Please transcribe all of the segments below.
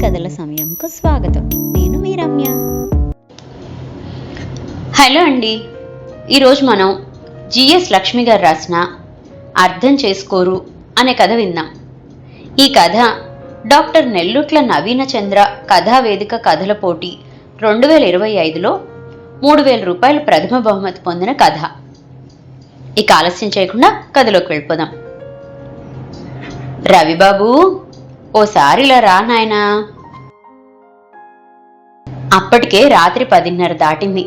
కథల సమయంకు స్వాగతం. నేను మీ రమ్య. హలో అండి. ఈరోజు మనం జిఎస్ లక్ష్మి గారు రాసిన అర్థం చేసుకోరు అనే కథ విందాం. ఈ కథ డాక్టర్ నెల్లుట్ల నవీన చంద్ర కథావేదిక కథల పోటీ 2025లో 3000 రూపాయల ప్రథమ బహుమతి పొందిన కథ. ఇక ఆలస్యం చేయకుండా కథలోకి వెళ్ళిపోదాం. రవిబాబు, ఓసారి ఇలా రా నాయనా. అప్పటికే రాత్రి 10:30 దాటింది.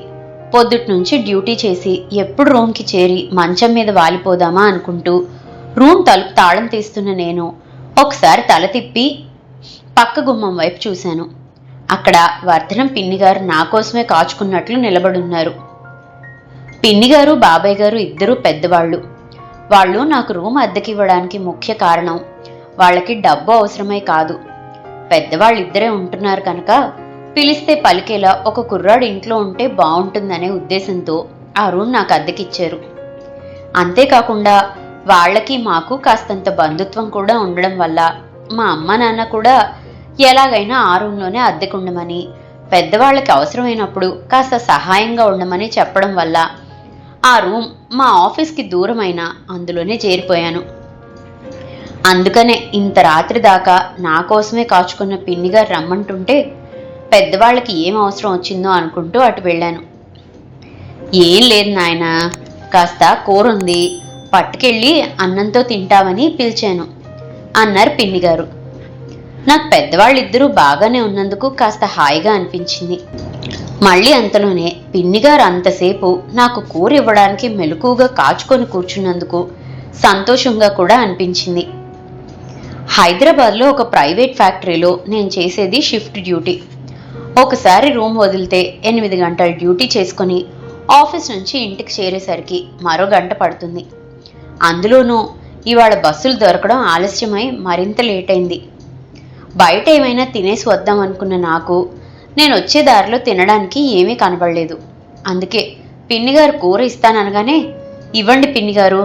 పొద్దుటి నుంచి డ్యూటీ చేసి ఎప్పుడు రూమ్కి చేరి మంచం మీద వాలిపోదామా అనుకుంటూ రూమ్ తలుపు తాళం తీస్తున్న నేను ఒకసారి తల తిప్పి పక్క గుమ్మం వైపు చూశాను. అక్కడ వర్ధనం పిన్నిగారు నా కోసమే కాచుకున్నట్లు నిలబడున్నారు. పిన్నిగారు బాబాయ్ గారు ఇద్దరూ పెద్దవాళ్ళు. వాళ్ళు నాకు రూమ్ అద్దెకివ్వడానికి ముఖ్య కారణం వాళ్ళకి డబ్బు అవసరమై కాదు. పెద్దవాళ్ళిద్దరే ఉంటున్నారు కనుక పిలిస్తే పలికేలా ఒక కుర్రాడు ఇంట్లో ఉంటే బాగుంటుందనే ఉద్దేశంతో ఆ రూమ్ నాకు అద్దెకిచ్చారు. అంతేకాకుండా వాళ్ళకి మాకు కాస్తంత బంధుత్వం కూడా ఉండడం వల్ల మా అమ్మ నాన్న కూడా ఎలాగైనా ఆ రూమ్లోనే అద్దెకుండమని, పెద్దవాళ్ళకి అవసరమైనప్పుడు కాస్త సహాయంగా ఉండమని చెప్పడం వల్ల ఆ రూమ్ మా ఆఫీస్కి దూరమైన అందులోనే చేరిపోయాను. అందుకనే ఇంత రాత్రి దాకా నా కోసమే కాచుకున్న పిన్నిగారు రమ్మంటుంటే పెద్దవాళ్ళకి ఏం అవసరం వచ్చిందో అనుకుంటూ అటు వెళ్ళాను. ఏం లేదు నాయనా, కాస్త కూర ఉంది, పట్టుకెళ్ళి అన్నంతో తింటామని పిలిచాను అన్నారు పిన్నిగారు. నాకు పెద్దవాళ్ళిద్దరూ బాగానే ఉన్నందుకు కాస్త హాయిగా అనిపించింది. మళ్ళీ అంతలోనే పిన్నిగారు అంతసేపు నాకు కూర ఇవ్వడానికి మెలకువగా కాచుకొని కూర్చున్నందుకు సంతోషంగా కూడా అనిపించింది. హైదరాబాద్లో ఒక ప్రైవేట్ ఫ్యాక్టరీలో నేను చేసేది షిఫ్ట్ డ్యూటీ. ఒకసారి రూమ్ వదిలితే 8 గంటల డ్యూటీ చేసుకొని ఆఫీస్ నుంచి ఇంటికి చేరేసరికి మరో గంట పడుతుంది. అందులోనూ ఇవాళ బస్సులు దొరకడం ఆలస్యమై మరింత లేట్ అయింది. బయట ఏమైనా తినేసి వద్దాం అనుకున్న నాకు నేను వచ్చే దారిలో తినడానికి ఏమీ కనబడలేదు. అందుకే పిన్నిగారు కూర ఇస్తాననగానే ఇవ్వండి పిన్నిగారు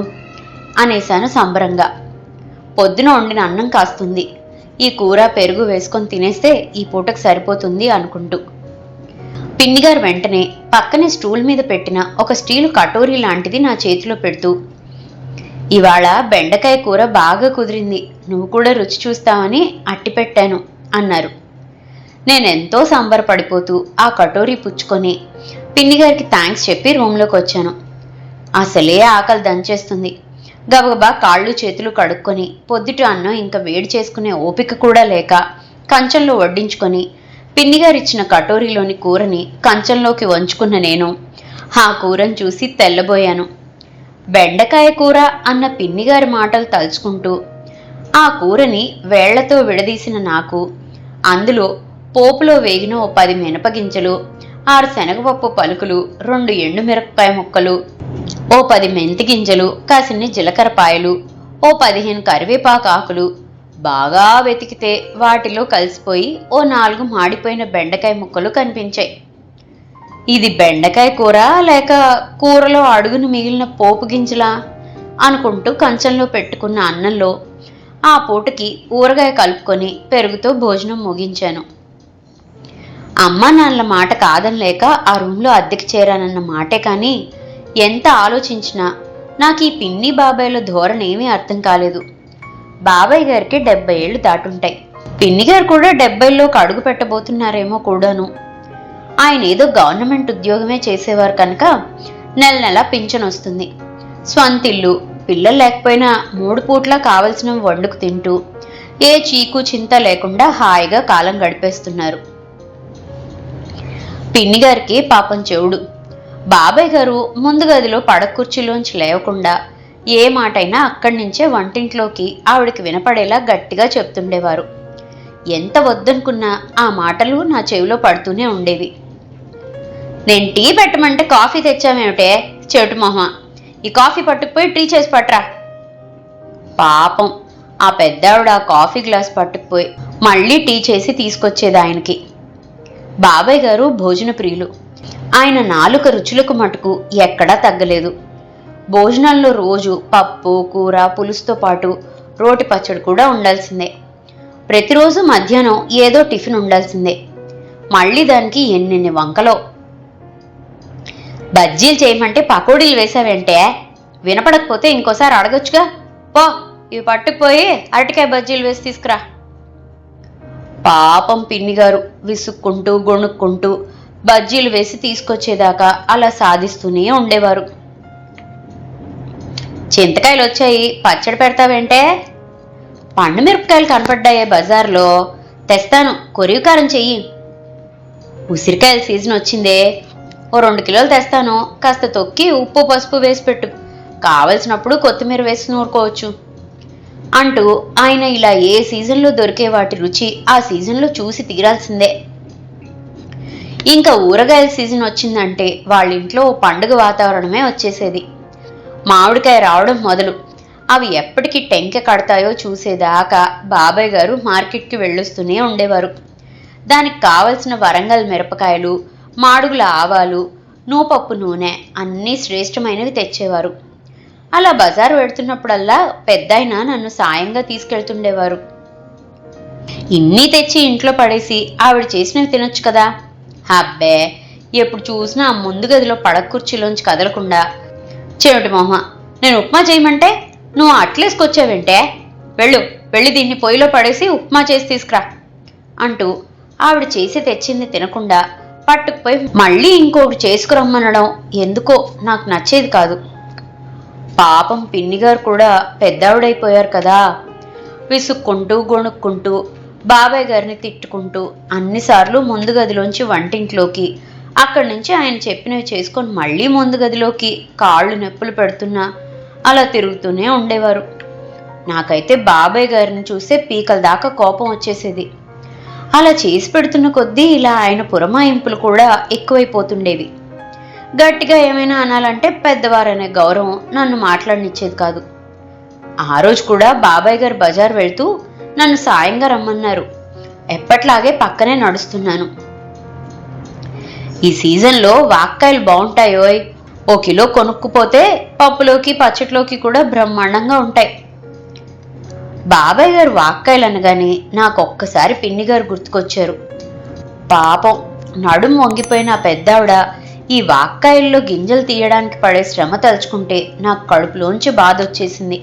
అనేశాను సంబరంగా. పొద్దున వండిన అన్నం కాస్తుంది, ఈ కూర పెరుగు వేసుకొని తినేస్తే ఈ పూటకు సరిపోతుంది అనుకుంటూ. పిన్నిగారు వెంటనే పక్కనే స్టూల్ మీద పెట్టిన ఒక స్టీలు కటోరీ లాంటిది నా చేతిలో పెడుతూ, ఇవాళ బెండకాయ కూర బాగా కుదిరింది, నువ్వు కూడా రుచి చూస్తావని అట్టి పెట్టాను అన్నారు. నేనెంతో సంబరపడిపోతూ ఆ కటోరీ పుచ్చుకొని పిన్నిగారికి థ్యాంక్స్ చెప్పి రూమ్లోకి వచ్చాను. అసలే ఆకలి దంచేస్తుంది. గబగబా కాళ్ళు చేతులు కడుక్కొని పొద్దుటి అన్నం ఇంకా వేడి చేసుకునే ఓపిక కూడా లేక కంచంలో వడ్డించుకొని పిన్నిగారిచ్చిన కటోరీలోని కూరని కంచంలోకి వంచుకున్న నేను ఆ కూరను చూసి తెల్లబోయాను. బెండకాయ కూర అన్న పిన్నిగారి మాటలు తలుచుకుంటూ ఆ కూరని వేళ్లతో విడదీసిన నాకు అందులో పోపులో వేగిన 10 మినపగింజలు, 6 శనగపప్పు పలుకులు, 2 ఎండుమిరపకాయ ముక్కలు, 10 మెంతి గింజలు, కాసిన్ని జీలకర్రపాయలు, 15 కరివేపాకు ఆకులు బాగా వెతికితే వాటిలో కలిసిపోయి 4 మాడిపోయిన బెండకాయ ముక్కలు కనిపించాయి. ఇది బెండకాయ కూర లేక కూరలో అడుగును మిగిలిన పోపు గింజలా అనుకుంటూ కంచంలో పెట్టుకున్న అన్నంలో ఆ పూటకి ఊరగాయ కలుపుకొని పెరుగుతో భోజనం ముగించాను. అమ్మా నాన్నల మాట కాదనలేక ఆ రూమ్లో అద్దెకి చేరానన్న మాటే కానీ ఎంత ఆలోచించినా నాకు ఈ పిన్ని బాబాయ్ల ధోరణి ఏమీ అర్థం కాలేదు. బాబాయ్ గారికి 70 ఏళ్ళు దాటుంటాయి. పిన్ని గారు కూడా 70లోకి అడుగు పెట్టబోతున్నారేమో కూడాను. ఆయన ఏదో గవర్నమెంట్ ఉద్యోగమే చేసేవారు కనుక నెల నెల పింఛన్ వస్తుంది. స్వంతిల్లు, పిల్లలు లేకపోయినా 3 పూట్లా కావలసినవి వండుకు తింటూ ఏ చీకు చింత లేకుండా హాయిగా కాలం గడిపేస్తున్నారు. పిన్నిగారికి పాపం చెవుడు. బాబాయ్ గారు ముందు గదిలో పడక కుర్చీలోంచి లేవకుండా ఏ మాటైనా అక్కడి నుంచే వంటింట్లోకి ఆవిడికి వినపడేలా గట్టిగా చెప్తుండేవారు. ఎంత వద్దనుకున్నా ఆ మాటలు నా చెవిలో పడుతూనే ఉండేవి. నేను టీ పెట్టమంటే కాఫీ తెచ్చామేమిటే చెవిటి మొహ, ఈ కాఫీ పట్టుకుపోయి టీ చేసి పట్రా. పాపం ఆ పెద్దావిడ ఆ కాఫీ గ్లాస్ పట్టుకుపోయి మళ్ళీ టీ చేసి తీసుకొచ్చేది ఆయనకి. బాబాయ్ గారు భోజన ప్రియులు. ఆయన నాలుక రుచులకు మటుకు ఎక్కడా తగ్గలేదు. భోజనాల్లో రోజు పప్పు, కూర, పులుసుతో పాటు రోటి పచ్చడి కూడా ఉండాల్సిందే. ప్రతిరోజు మధ్యాహ్నం ఏదో టిఫిన్ ఉండాల్సిందే. మళ్ళీ దానికి ఎన్నెన్ని వంకలో. బజ్జీలు చేయమంటే పకోడీలు వేసావేంటే? వినపడకపోతే ఇంకోసారి అడగొచ్చుగా. పో, ఇవి పట్టుకుపోయి అరటికాయ బజ్జీలు వేసి తీసుకురా. పాపం పిన్నిగారు విసుక్కుంటూ గొణుక్కుంటూ బజ్జీలు వేసి తీసుకొచ్చేదాకా అలా సాధిస్తూనే ఉండేవారు. చింతకాయలు వచ్చాయి, పచ్చడి పెడతావేంటే? పండు మిరపకాయలు కనపడ్డాయే బజార్లో, తెస్తాను, కొరివి కారం చెయ్యి. ఉసిరికాయల సీజన్ వచ్చిందే, ఓ 2 కిలోలు తెస్తాను, కాస్త తొక్కి ఉప్పు పసుపు వేసి పెట్టు, కావలసినప్పుడు కొత్తిమీర వేసి నూరుకోవచ్చు అంటూ ఆయన ఇలా ఏ సీజన్లో దొరికే వాటి రుచి ఆ సీజన్లో చూసి తీరాల్సిందే. ఇంకా ఊరగాయల సీజన్ వచ్చిందంటే వాళ్ళ ఇంట్లో ఓ పండుగ వాతావరణమే వచ్చేసేది. మామిడికాయ రావడం మొదలు అవి ఎప్పటికీ టెంకె కడతాయో చూసేదాకా బాబాయ్ గారు మార్కెట్కి వెళ్ళొస్తూనే ఉండేవారు. దానికి కావలసిన వరంగల్ మిరపకాయలు, మాడుగుల ఆవాలు, నూపప్పు నూనె అన్నీ శ్రేష్టమైనవి తెచ్చేవారు. అలా బజారు వెడుతున్నప్పుడల్లా పెద్దాయన నన్ను సాయంగా తీసుకెళ్తుండేవారు. ఇన్ని తెచ్చి ఇంట్లో పడేసి ఆవిడ చేసినవి తినొచ్చు కదా. అబ్బే, ఎప్పుడు చూసినా ముందు గదిలో పడక కుర్చీలోంచి కదలకుండా, చెవిటి మొహ, నేను ఉప్మా చేయమంటే నువ్వు అట్లేసుకొచ్చావేంటే? వెళ్ళి దీన్ని పొయ్యిలో పడేసి ఉప్మా చేసి తీసుకురా అంటూ ఆవిడ చేసి తెచ్చింది తినకుండా పట్టుకుపోయి మళ్ళీ ఇంకొకటి చేసుకురమ్మనడం ఎందుకో నాకు నచ్చేది కాదు. పాపం పిన్నిగారు కూడా పెద్దావిడైపోయారు కదా. విసుక్కుంటూ గొణుక్కుంటూ బాబాయ్ గారిని తిట్టుకుంటూ అన్నిసార్లు ముందు గదిలోంచి వంటింట్లోకి, అక్కడి నుంచి ఆయన చెప్పినవి చేసుకొని మళ్ళీ ముందు గదిలోకి కాళ్ళు నొప్పులు పెడుతున్నా అలా తిరుగుతూనే ఉండేవారు. నాకైతే బాబాయ్ గారిని చూసే పీకల దాకా కోపం వచ్చేసేది. అలా చేసి పెడుతున్న కొద్దీ ఇలా ఆయన పురమాయింపులు కూడా ఎక్కువైపోతుండేవి. గట్టిగా ఏమైనా అనాలంటే పెద్దవారనే గౌరవం నన్ను మాట్లాడనిచ్చేది కాదు. ఆ రోజు కూడా బాబాయ్ గారు బజార్ వెళ్తూ నన్ను సాయంగా రమ్మన్నారు. ఎప్పట్లాగే పక్కనే నడుస్తున్నాను. ఈ సీజన్లో వాక్కాయలు బాగుంటాయోయ్, 1 కిలో కొనుక్కుపోతే పప్పులోకి పచ్చట్లోకి కూడా బ్రహ్మాండంగా ఉంటాయి. బాబాయ్ గారు వాక్కాయలు అనగానే నాకొక్కసారి పిన్నిగారు గుర్తుకొచ్చారు. పాపం నడుం వంగిపోయిన ఆ పెద్దావిడ ఈ వాక్కాయల్లో గింజలు తీయడానికి పడే శ్రమ తలుచుకుంటే నాకు కడుపులోంచి బాధ వచ్చేసింది.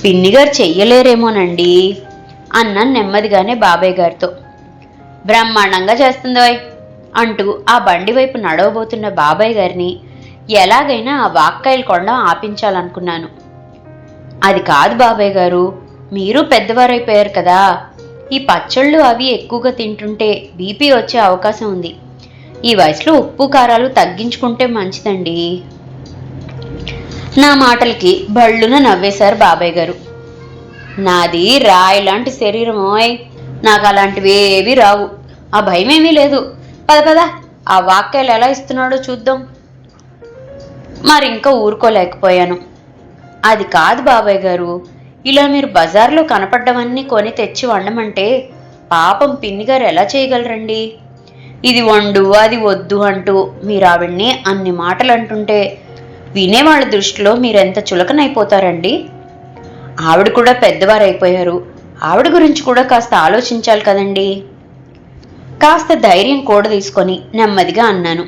పిన్నిగారు చెయ్యలేరేమోనండి అన్నాను నెమ్మదిగానే బాబాయ్ గారితో. బ్రహ్మాండంగా చేస్తుందోయ్ అంటూ ఆ బండి వైపు నడవబోతున్న బాబాయ్ గారిని ఎలాగైనా ఆ వాక్కాయలు కొనడం ఆపించాలనుకున్నాను. అది కాదు బాబాయ్ గారు, మీరు పెద్దవారైపోయారు కదా, ఈ పచ్చళ్ళు అవి ఎక్కువగా తింటుంటే బీపీ వచ్చే అవకాశం ఉంది. ఈ వయసులో ఉప్పు కారాలు తగ్గించుకుంటే మంచిదండి. నా మాటలకి బళ్ళున నవ్వేశారు బాబాయ్ గారు. నాది రాయి లాంటి శరీరమోయ్, నాకు అలాంటివి ఏవి రావు, ఆ భయమేమీ లేదు. పద ఆ వాక్యాలు ఎలా ఇస్తున్నాడో చూద్దాం. మరింకా ఊరుకోలేకపోయాను. అది కాదు బాబాయ్ గారు, ఇలా మీరు బజార్లో కనపడ్డవన్నీ కొని తెచ్చి వండమంటే పాపం పిన్నిగారు ఎలా చేయగలరండి? ఇది వండు అది వద్దు అంటూ మీరు ఆవిడ్ని అన్ని మాటలు అంటుంటే వినేవాళ్ళ దృష్టిలో మీరెంత చులకనైపోతారండి. ఆవిడ కూడా పెద్దవారైపోయారు, ఆవిడ గురించి కూడా కాస్త ఆలోచించాలి కదండి. కాస్త ధైర్యం కూడా తీసుకొని నెమ్మదిగా అన్నాను.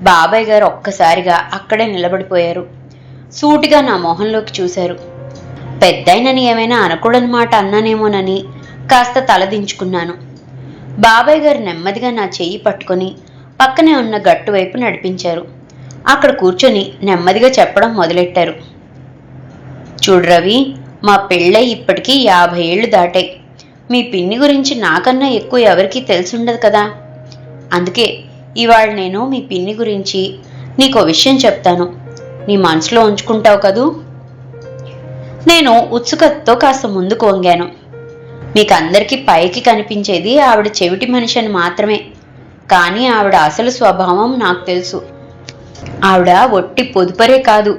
బాబాయ్ గారు ఒక్కసారిగా అక్కడే నిలబడిపోయారు. సూటిగా నా మొహంలోకి చూశారు. పెద్దయినని ఏమైనా అనకూడని మాట అన్నానేమోనని కాస్త తలదించుకున్నాను. బాబాయ్ గారు నెమ్మదిగా నా చెయ్యి పట్టుకొని పక్కనే ఉన్న గట్టు వైపు నడిపించారు. అక్కడ కూర్చొని నెమ్మదిగా చెప్పడం మొదలెట్టారు. చూడు రవి, మా పెళ్ళై ఇప్పటికీ 50 ఏళ్లు దాటాయి. మీ పిన్ని గురించి నాకన్నా ఎక్కువ ఎవరికీ తెలిసుండదు కదా. అందుకే ఇవాళ నేను మీ పిన్ని గురించి నీకో విషయం చెప్తాను, నీ మనసులో ఉంచుకుంటావు కదూ. నేను ఉత్సుకతతో కాస్త ముందుకు వంగాను. మీకందరికీ పైకి కనిపించేది ఆవిడ చెవిటి మనిషి అని మాత్రమే, కానీ ఆవిడ అసలు స్వభావం నాకు తెలుసు. ఆవిడ ఒట్టి పొదుపరే కాదు,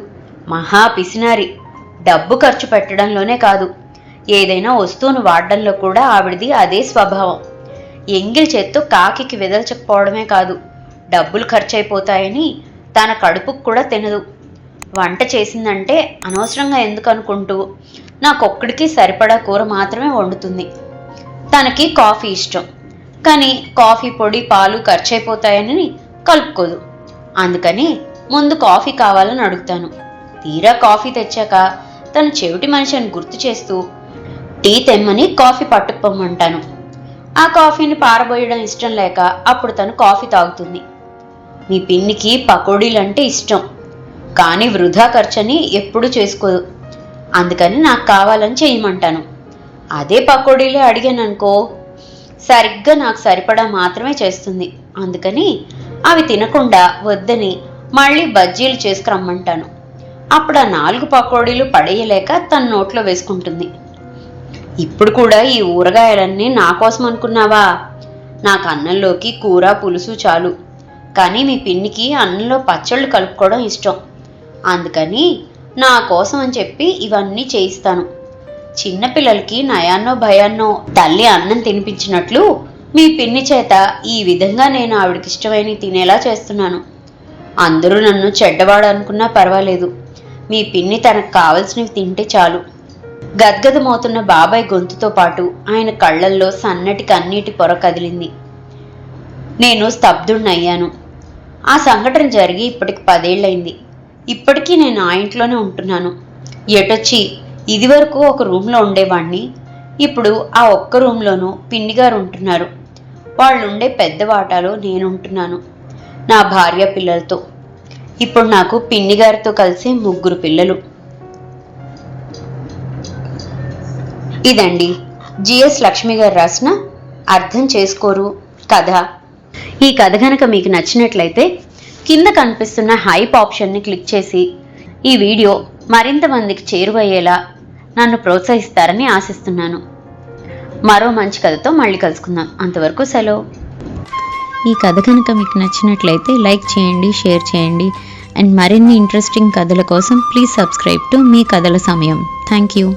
మహా పిసినారి. డబ్బు ఖర్చు పెట్టడంలోనే కాదు, ఏదైనా వస్తువును వాడడంలో కూడా ఆవిడది అదే స్వభావం. ఎంగిల్ చేత్తో కాకికి వెదల్చకపోవడమే కాదు, డబ్బులు ఖర్చయిపోతాయని తన కడుపుకు కూడా తినదు. వంట చేసిందంటే అనవసరంగా ఎందుకు అనుకుంటూ నాకొక్కడికి సరిపడా కూర మాత్రమే వండుతుంది. తనకి కాఫీ ఇష్టం, కానీ కాఫీ పొడి పాలు ఖర్చయిపోతాయని కలుపుకోదు. అందుకని ముందు కాఫీ కావాలని అడుగుతాను. తీరా కాఫీ తెచ్చాక తను చెవిటి మనిషి అని గుర్తు చేస్తూ టీ తెమ్మని కాఫీ పట్టుకుపోమంటాను. ఆ కాఫీని పారబోయడం ఇష్టం లేక అప్పుడు తను కాఫీ తాగుతుంది. మీ పిన్నికి పకోడీలంటే ఇష్టం, కానీ వృధా ఖర్చని ఎప్పుడూ చేసుకోదు. అందుకని నాకు కావాలని చేయమంటాను. అదే పకోడీలే అడిగాననుకో, సరిగ్గా నాకు సరిపడా మాత్రమే చేస్తుంది. అందుకని అవి తినకుండా వద్దని మళ్ళీ బజ్జీలు చేసుకురమ్మంటాను. అప్పుడు ఆ 4 పకోడీలు పడేయలేక తన నోట్లో వేసుకుంటుంది. ఇప్పుడు కూడా ఈ ఊరగాయలన్నీ నా కోసం అనుకున్నావా? నాకు అన్నంలోకి కూర పులుసు చాలు, కానీ మీ పిన్నికి అన్నంలో పచ్చళ్ళు కలుపుకోవడం ఇష్టం. అందుకని నా కోసం అని చెప్పి ఇవన్నీ చేయిస్తాను. చిన్నపిల్లలకి నయాన్నో భయాన్నో తల్లి అన్నం తినిపించినట్లు మీ పిన్ని చేత ఈ విధంగా నేను ఆవిడకి ఇష్టమైన తినేలా చేస్తున్నాను. అందరూ నన్ను చెడ్డవాడు అనుకున్నా పర్వాలేదు, మీ పిన్ని తనకు కావలసినవి తింటే చాలు. గద్గదమవుతున్న బాబాయ్ గొంతుతో పాటు ఆయన కళ్ళల్లో సన్నటి కన్నీటి పొర కదిలింది. నేను స్తబ్దుణ్ణయ్యాను. ఆ సంఘటన జరిగి ఇప్పటికి 10 ఏళ్ళయింది. ఇప్పటికీ నేను ఆ ఇంట్లోనే ఉంటున్నాను. ఎటొచ్చి ఇదివరకు ఒక రూమ్లో ఉండేవాణ్ణి, ఇప్పుడు ఆ ఒక్క రూమ్లోనూ పిన్నిగారు ఉంటున్నారు. వాళ్ళుండే పెద్ద వాటాలో నేనుంటున్నాను నా భార్య పిల్లలతో. ఇప్పుడు నాకు పిన్నిగారితో కలిసి 3 పిల్లలు. ఇదండి జిఎస్ లక్ష్మి గారు రాసిన అర్థం చేసుకోరు కథ. ఈ కథ కనుక మీకు నచ్చినట్లయితే కింద కనిపిస్తున్న హైప్ ఆప్షన్ని క్లిక్ చేసి ఈ వీడియో మరింత మందికి చేరువయ్యేలా నన్ను ప్రోత్సహిస్తారని ఆశిస్తున్నాను. మరో మంచి కథతో మళ్ళీ కలుసుకుందాం. అంతవరకు సెలవు. ఈ కథ కనుక మీకు నచ్చినట్లయితే లైక్ చేయండి, షేర్ చేయండి. అండ్ మరిన్ని ఇంట్రెస్టింగ్ కథల కోసం ప్లీజ్ సబ్స్క్రైబ్ టు మీ కథల సమయం. Thank you.